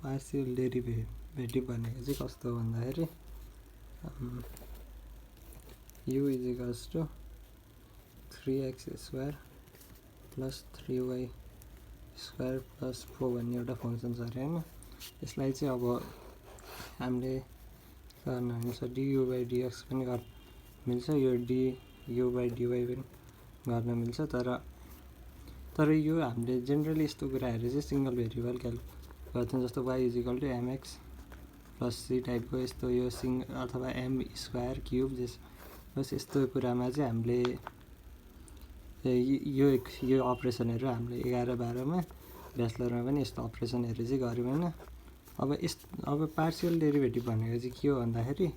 Partial derivative भनेको चाहिँ कस्तो भन्दाखेरि u is equals to 3x square plus 3y square plus 4 भन्ने एउटा फङ्सन छ अरे होइन। यसलाई चाहिँ अब हामीले गर्न मिल्छ du बाई dx पनि गर्न मिल्छ, यो du बाई dy पनि गर्न मिल्छ। तर यो हामीले जेनरली यस्तो कुराहरू चाहिँ सिङ्गल भेरिएबल क्याल्कुलेट गर्छौँ, जस्तो y is equal to mx plus c टाइपको यस्तो यो अथवा m स्क्वायर क्युब बस यस्तो कुरामा चाहिँ हामीले यो अपरेसनहरू हामीले 11-12मा ब्याचलरमा पनि यस्तो अपरेसनहरू चाहिँ गऱ्यौँ होइन। अब पार्शियल डेरिभेटिभ भनेको चाहिँ के हो भन्दाखेरि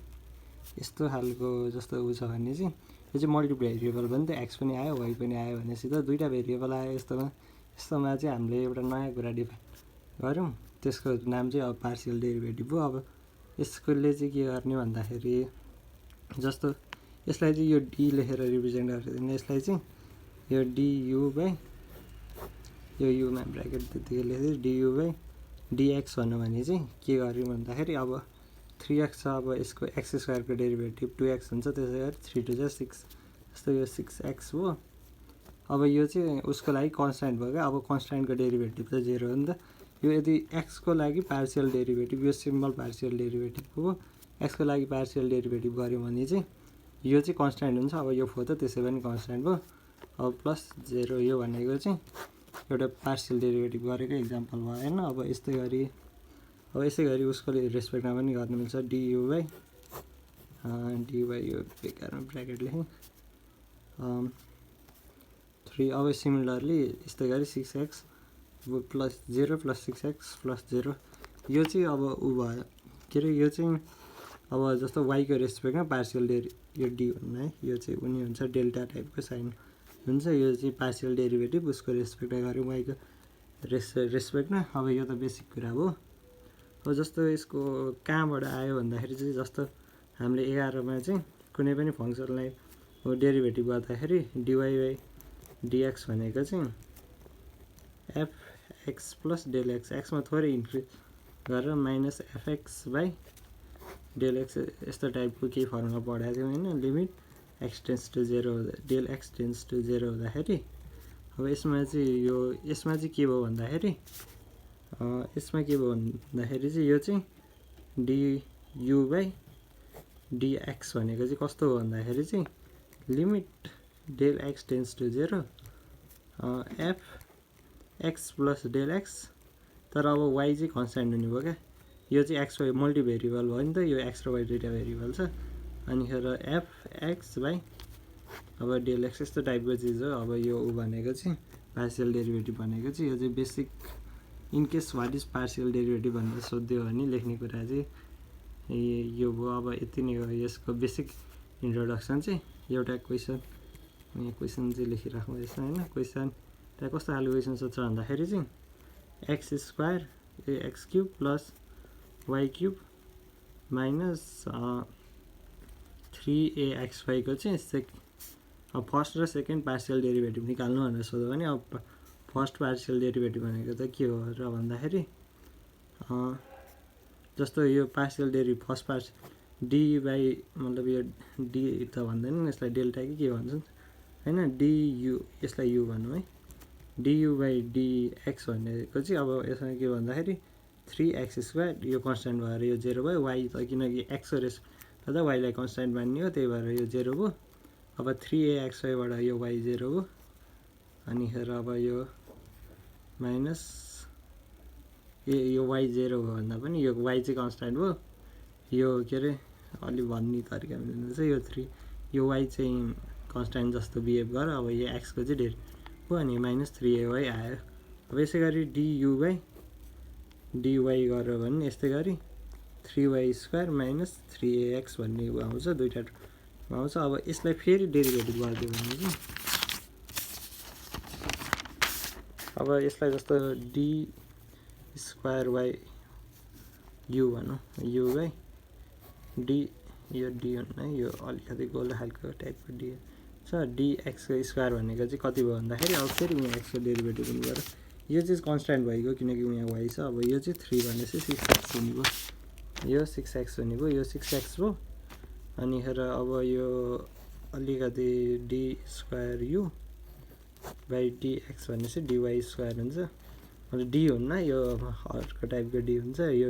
यस्तो खालको जस्तो उ छ भने चाहिँ यो चाहिँ मल्टी भेरिएबल पनि त एक्स पनि आयो वाइ पनि आयो भनेपछि त दुईवटा भेरिएबल आयो। यस्तोमा चाहिँ हामीले एउटा नयाँ कुरा डिफाइन गऱ्यौँ, त्यसको नाम चाहिँ अब पार्शियल डेरिभेटिभ हो। अब यसले चाहिँ के गर्ने भन्दाखेरि जस्तो यसलाई चाहिँ यो डी लेखेर रिप्रेजेन्ट गर्दैन, यसलाई चाहिँ यो डियु बाई यो युमा ब्राकेट त्यतिकै लेख्दै डियु बाई डिएक्स भन्नु भने चाहिँ के गर्यौँ भन्दाखेरि अब 3x छ, अब यसको एक्स स्क्वायरको डेरिभेटिभ 2x हुन्छ, त्यसै गरी 3 2 जा 6 जस्तो यो 6x हो। अब यो चाहिँ उसको लागि कन्सट्यान्ट भयो क्या, अब कन्सट्यान्टको डेरिभेटिभ त 0 हो नि त। यो यदि एक्सको लागि पार्शियल डेरिभेटिभ यो सिम्पल पार्शियल डेरिभेटिभ हो, एक्सको लागि पार्शियल डेरिभेटिभ गऱ्यौँ भने चाहिँ यो चाहिँ कन्सट्यान्ट हुन्छ। अब यो 4 त त्यसै पनि कन्सट्यान्ट भयो, अब प्लस 0 यो भनेको चाहिँ एउटा पार्शियल डेरिभेटिभ गरेको इक्जाम्पल भयो होइन। अब यसै गरी उसको रेस्पेक्टमा पनि गर्न मिल्छ डियु बाई यो बेकारमा ब्राकेट लेखेँ 3। अब सिमिलरली यस्तै गरी 6x plus 0 plus 6x plus 0 यो चाहिँ अब ऊ भयो के अरे, यो चाहिँ अब जस्तो वाइको रेस्पेक्टमा पार्शियल यो डी भन्नु है, यो चाहिँ उनी हुन्छ डेल्टा टाइपको साइन हुन्छ, यो चाहिँ पार्शियल डेरिभेटिभ उसको रेस्पेक्टमा गऱ्यौँ वाइको रेस्पेक्टमा। अब यो त बेसिक कुरा हो। अब जस्तो यसको कहाँबाट आयो भन्दाखेरि चाहिँ जस्तो हामीले 11मा चाहिँ कुनै पनि फङ्सनलाई डेरिभेटिभ गर्दाखेरि डिवाई बाई डिएक्स भनेको चाहिँ एफएक्स प्लस डेल एक्स, एक्समा थोरै इन्क्रिज गरेर minus f x by del x यस्तो टाइपको केही फर्मुला पढाएको थियौँ होइन। Limit x tends to 0 del x tends to 0 हुँदाखेरि अब यसमा चाहिँ के भयो भन्दाखेरि चाहिँ यो चाहिँ डियु बाई डिएक्स भनेको चाहिँ कस्तो हो भन्दाखेरि चाहिँ limit del x tends to 0 f x plus del x, तर अब वाइ चाहिँ कन्सट्यान्ट हुने भयो क्या, यो चाहिँ एक्स वाइ मल्टी भेरिएबल भयो नि त, यो एक्स र वाइ दुईवटा भेरिएबल छ। अनिखेर एफ एक्स बाई अब डेल एक्स यस्तो टाइपको चिज हो। अब यो भनेको चाहिँ पार्शियल डेरिभेटिभ भनेको चाहिँ यो चाहिँ basic in case what is partial derivative भनेर सोध्यो भने लेख्ने कुरा चाहिँ यो भयो। अब यति नै हो यसको बेसिक इन्ट्रोडक्सन चाहिँ। एउटा क्वेसन चाहिँ लेखिराख्नु यसमा होइन। क्वेसन त्यहाँ कस्तो खालको क्वेसन सोध्छ भन्दाखेरि चाहिँ x square x cube plus y cube minus 3axy को चाहिँ अब फर्स्ट र सेकेन्ड पार्शियल डेरिभेटिभ निकाल्नु भनेर सोध्यो भने अब फर्स्ट पार्शियल डेरिभेटिभ भनेको त के हो र भन्दाखेरि जस्तो यो partial derivative first partial D by मतलब यो डी त भन्दैन यसलाई डेल्टा कि के भन्छन् होइन, डियु यसलाई यु भनौँ है, डियु बाई डिएक्स भनेको चाहिँ अब यसमा के भन्दाखेरि 3x स्क्वायर यो कन्सट्यान्ट भएर यो 0 भयो, वाइ त किनकि एक्सको रेस गर्दा वाइलाई कन्सट्यान्ट मान्ने हो त्यही भएर यो 0 भयो। अब 3axyबाट यो वाइ 0 हो, अनिखेर अब यो माइनस यो वाइ 0 भयो भन्दा पनि यो वाइ चाहिँ कन्सट्यान्ट भयो, यो के अरे अलि भन्ने तरिका मिल्नु चाहिँ यो वाइ चाहिँ कन्सट्यान्ट जस्तो बिहेभ गर। अब यो एक्सको चाहिँ डेट हो अनि माइनस 3ay आयो। अब यसै गरी डियु बाई डिवाई गरेर भने यस्तै गरी 3y स्क्वायर माइनस 3ax भन्ने आउँछ, दुईवटा आउँछ। अब यसलाई फेरि डेरिभेटिभ गरिदियो भने चाहिँ अब यसलाई जस्तो डी स्क्वायर वाइ यु भनौँ, यु बाई डी यो डी भन्नु है, यो अलिकति गोलो खालको टाइपको डी छ। डिएक्सको स्क्वायर भनेको चाहिँ कति भयो भन्दाखेरि अब फेरि यहाँ एक्सको डेरिभेटिभ हुनु गएर यो चाहिँ कन्स्ट्यान्ट भइगयो किनकि यहाँ वाइ छ। अब यो चाहिँ 3 भनेपछि 6x हुने भयो, यो 6x हुने भयो, यो 6x भयो। अनिखेर अब यो अलिकति D square u by dx भनेपछि डिवाई स्क्वायर हुन्छ। मतलब डी हुन्न, यो अर्को टाइपको डी हुन्छ, यो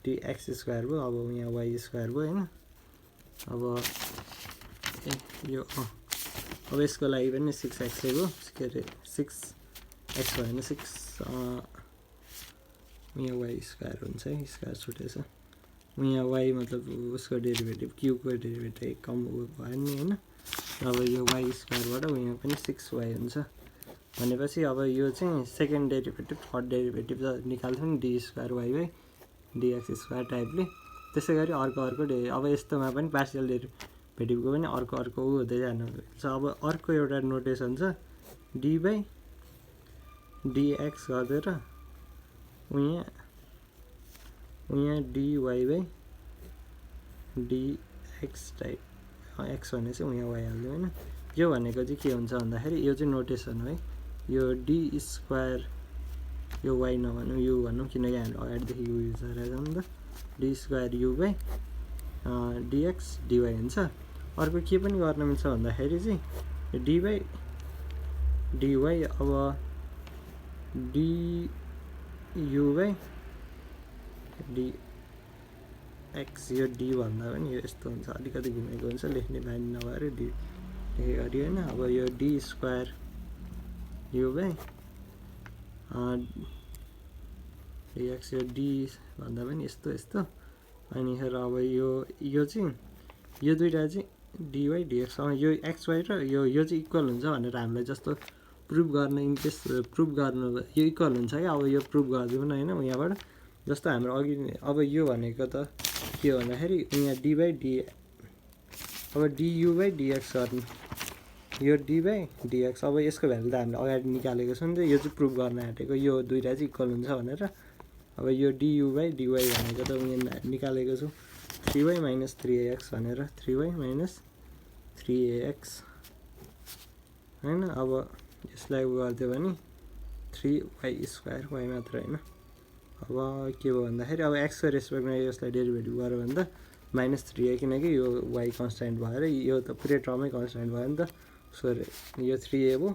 डिएक्स स्क्वायर भयो। अब यहाँ वाइ स्क्वायर भयो होइन। अब यो अब यसको लागि पनि 6x भयो, के अरे 6x भयो भने 6 यहाँ वाइ स्क्वायर हुन्छ है, स्क्वायर छुटेछ। यहाँ वाइ मतलब उसको डेरिभेटिभ क्युबको डेरिभेटिभ कम भयो नि होइन। अब यो वाइ स्क्वायरबाट यहाँ पनि 6y हुन्छ भनेपछि अब यो चाहिँ सेकेन्ड डेरिभेटिभ थर्ड डेरिभेटिभ निकाल्छौँ नि, D square why by dx square टाइपले। त्यसै गरी अर्को अब यस्तोमा पनि पार्सियल डेरिभेटिभको पनि अर्को हुँदै जानुपर्छ। अब अर्को एउटा नोटेसन छ डी बाई डिएक्स गरेर यहाँ d y by d x type, x भनेपछि यहाँ वाइ हाल्दिउँ होइन। यो भनेको चाहिँ के हुन्छ भन्दाखेरि यो चाहिँ नोटेसन हो है। यो डी स्क्वायर यो वाइ नभनौँ यु भनौँ किनकि हामीले अगाडिदेखि यु युज गरिरहेको छ नि त। D square u by d x d y हुन्छ। अर्को के पनि गर्न मिल्छ भन्दाखेरि चाहिँ डी बाई डिवाई, अब d u by d x, यो डी भन्दा पनि यो यस्तो हुन्छ, अलिकति घुमेको हुन्छ, लेख्ने बानी नभएर डी लेखे गरी होइन। अब यो d square u by dx, यो डी भन्दा पनि यस्तो। अनिखेर अब यो चाहिँ यो दुइटा चाहिँ डिवाई डिएक्स, यो एक्स वाइ र यो चाहिँ इक्वल हुन्छ भनेर हामीलाई जस्तो प्रुभ गर्न इनकेस प्रुभ गर्नु यो इक्वल हुन्छ क्या। अब यो प्रुभ गरिदिउँ न होइन यहाँबाट। जस्तो हाम्रो अघि अब यो भनेको त के हो भन्दाखेरि यहाँ डी बाई डी, अब डियु बाई डिएक्स गर्नु, यो डी बाई डिएक्स। अब यसको भ्यालु त हामीले अगाडि निकालेको छौँ नि त, यो चाहिँ प्रुभ गर्न आँटेको यो दुइटा चाहिँ इक्वल हुन्छ भनेर। अब यो डियु बाई डिवाई भनेको त यहाँ निकालेको छु 3y माइनस 3ax भनेर, 3y माइनस 3ax होइन। अब यसलाई गरिदियो भने 3y स्क्वायर, वाइ मात्र होइन। अब के भयो भन्दाखेरि अब एक्सको रेस्पेक्टमा यसलाई डेरिभेटिभ गऱ्यो भने त माइनस 3a, किनकि यो वाइ कन्सट्यान्ट भएर यो त पुरै टर्मै कन्सट्यान्ट भयो नि त, सरी यो 3a भयो।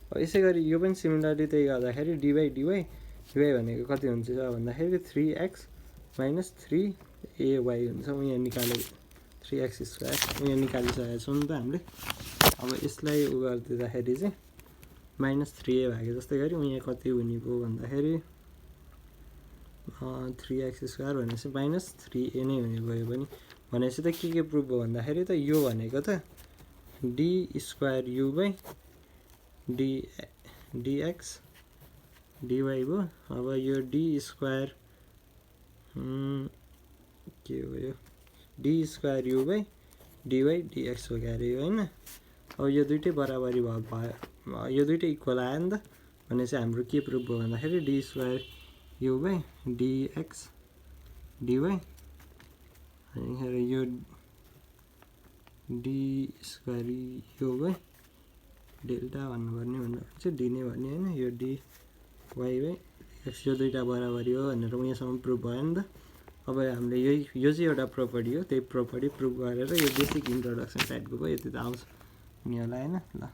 अब यसै गरी यो पनि सिमिलरली त्यही गर्दाखेरि डी बाई डिवाई भनेको कति हुन्छ भन्दाखेरि 3x माइनस 3ay हुन्छ। यहाँ निकालेको 3x स्क्वायर यहाँ निकालिसकेको छौँ नि त हामीले। अब यसलाई गरिदिँदाखेरि चाहिँ माइनस 3a भएको जस्तै गरी यहाँ कति हुने भयो भन्दाखेरि 3x स्क्वायर भनेपछि माइनस 3a नै हुने भयो भने भनेपछि त के प्रुभ भयो भन्दाखेरि त यो भनेको त d square u by d x d y भयो। अब यो डी स्क्वायर के हो यो d square u by d y d x हो क्या अरे यो होइन। अब यो दुइटै बराबरी भयो, यो दुइटै इक्वल आयो नि त भनेपछि हाम्रो के प्रुभ भयो भन्दाखेरि d square u by d x d y, अनि यो d square u by delta भन्नुपर्ने चाहिँ डी नै भन्ने होइन, यो डी वाइ बाई एक्स यो दुइटा बराबरी हो भनेर यहाँसम्म प्रुभ भयो नि त। अब हामीले यो चाहिँ एउटा प्रोपर्टी हो, त्यही प्रोपर्टी प्रुभ गरेर यो बेसिक इन्ट्रोडक्सन टाइपको भयो, यति त आउँछ नि होला होइन। ल